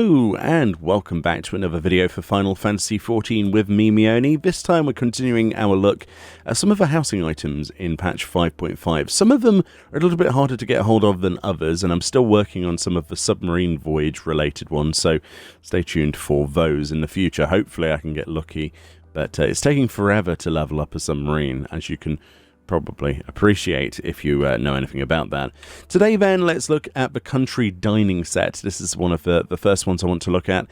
Hello and welcome back to another video for Final Fantasy XIV with me, Meoni. This time we're continuing our look at some of the housing items in patch 5.5. Some of them are a little bit harder to get hold of than others, and I'm still working on some of the submarine voyage related ones, so stay tuned for those in the future. Hopefully I can get lucky, but it's taking forever to level up a submarine, as you can probably appreciate if you know anything about that. Today then, let's look at the country dining set. This is one of the first ones I want to look at.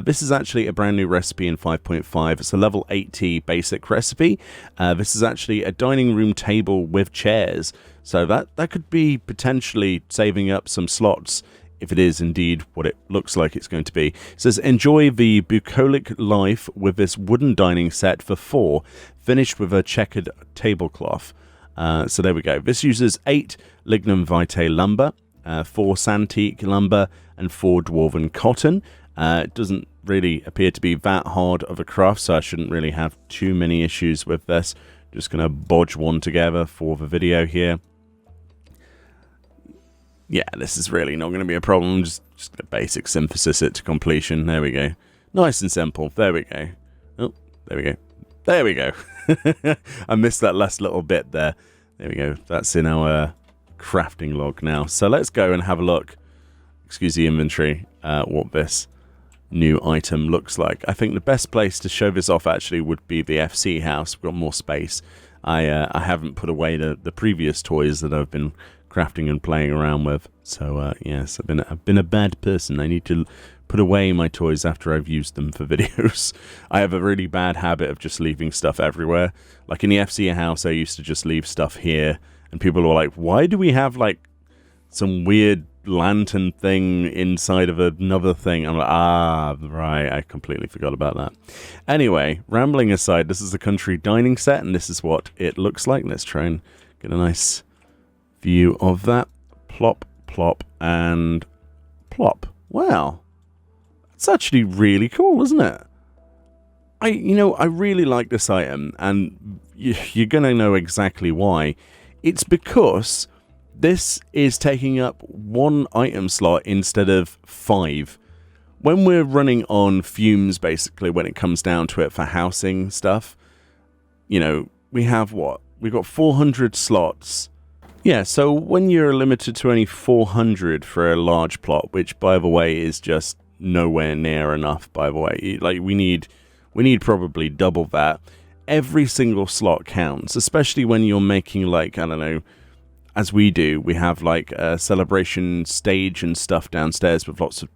This is actually a brand new recipe in 5.5. It's a level 80 basic recipe. This is actually a dining room table with chairs, so that could be potentially saving up some slots if it is indeed what it looks like it's going to be. It says, enjoy the bucolic life with this wooden dining set for 4, finished with a checkered tablecloth. So there we go. This uses 8 lignum vitae lumber, 4 santique lumber, and 4 dwarven cotton. It doesn't really appear to be that hard of a craft, so I shouldn't really have too many issues with this. Just going to bodge one together for the video here. Yeah, this is really not going to be a problem. Just a basic synthesis it to completion. There we go. Nice and simple. There we go. Oh, there we go. There we go. I missed that last little bit there. There we go. That's in our crafting log now. So let's go and have a look. Excuse the inventory. What this new item looks like. I think the best place to show this off actually would be the FC house. We've got more space. I haven't put away the previous toys that I've been crafting and playing around with. So yes, I've been a bad person. I need to put away my toys after I've used them for videos. I have a really bad habit of just leaving stuff everywhere. Like in the FC house, I used to just leave stuff here, and people were like, why do we have like some weird lantern thing inside of another thing? I'm like, ah, right, I completely forgot about that. Anyway, rambling aside, this is the country dining set, and this is what it looks like. Let's try and get a nice view of that. Plop, plop, and plop. Wow. It's actually really cool, isn't it? I really like this item, and you're going to know exactly why. It's because this is taking up 1 item slot instead of 5. When we're running on fumes, basically, when it comes down to it for housing stuff, you know, we have what? We've got 400 slots. Yeah, so when you're limited to only 400 for a large plot, which, by the way, is just nowhere near enough, by the way. Like, we need probably double that. Every single slot counts, especially when you're making, like, I don't know, as we do, we have, like, a celebration stage and stuff downstairs with lots of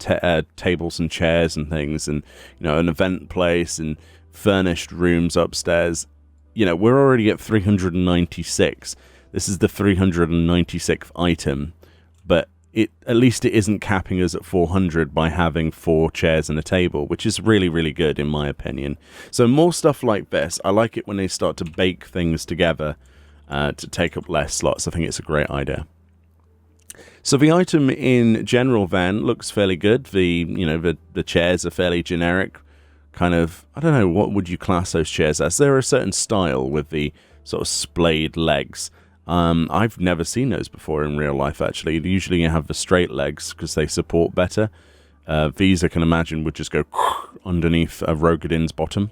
tables and chairs and things, and, you know, an event place and furnished rooms upstairs. You know, we're already at 396. This is the 396th item, but at least it isn't capping us at 400 by having 4 chairs and a table, which is really, really good in my opinion. So more stuff like this. I like it when they start to bake things together to take up less slots. I think it's a great idea. So the item in general then looks fairly good. The chairs are fairly generic. Kind of, I don't know, what would you class those chairs as? They're a certain style with the sort of splayed legs. I've never seen those before in real life, actually. Usually you have the straight legs because they support better. These, I can imagine, would just go underneath a Rogadin's bottom.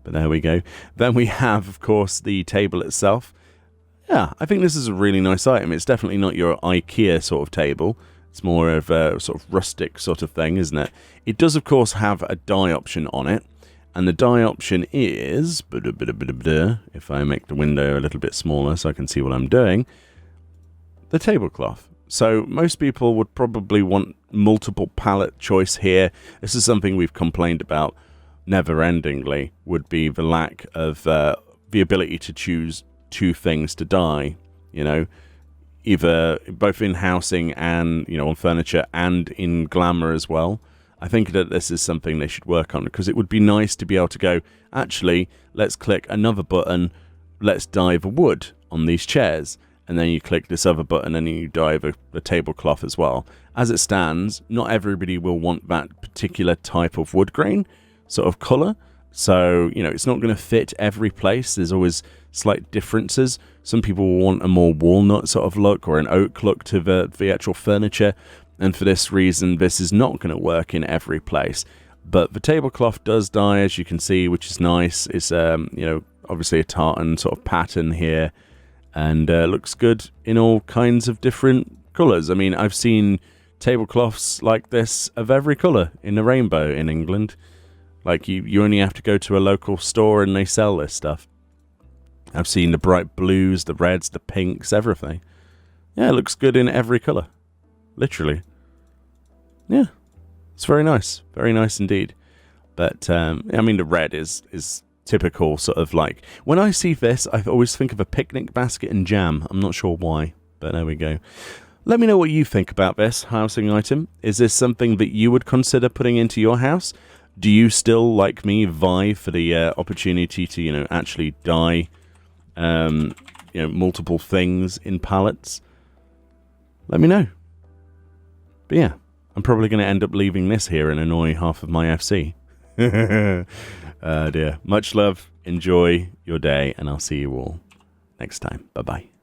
But there we go. Then we have, of course, the table itself. Yeah, I think this is a really nice item. It's definitely not your IKEA sort of table. It's more of a sort of rustic sort of thing, isn't it? It does, of course, have a die option on it. And the die option is, if I make the window a little bit smaller so I can see what I'm doing, the tablecloth. So most people would probably want multiple palette choice here. This is something we've complained about never-endingly, would be the lack of the ability to choose 2 things to dye, you know, either both in housing and, you know, on furniture and in glamour as well. I think that this is something they should work on, because it would be nice to be able to go, actually, let's click another button, let's dye the wood on these chairs, and then you click this other button and you dye the tablecloth as well. As it stands, not everybody will want that particular type of wood grain sort of colour, so, you know, it's not going to fit every place. There's always slight differences. Some people will want a more walnut sort of look or an oak look to the actual furniture. And for this reason, this is not going to work in every place. But the tablecloth does die, as you can see, which is nice. It's, obviously a tartan sort of pattern here. And looks good in all kinds of different colours. I mean, I've seen tablecloths like this of every colour in the rainbow in England. Like, you only have to go to a local store and they sell this stuff. I've seen the bright blues, the reds, the pinks, everything. Yeah, it looks good in every colour. Literally. Yeah. It's very nice. Very nice indeed. But, I mean, the red is typical sort of like... When I see this, I always think of a picnic basket and jam. I'm not sure why, but there we go. Let me know what you think about this housing item. Is this something that you would consider putting into your house? Do you still, like me, vie for the opportunity to, actually dye, multiple things in pallets? Let me know. But yeah, I'm probably going to end up leaving this here and annoy half of my FC. Dear. Much love. Enjoy your day, and I'll see you all next time. Bye-bye.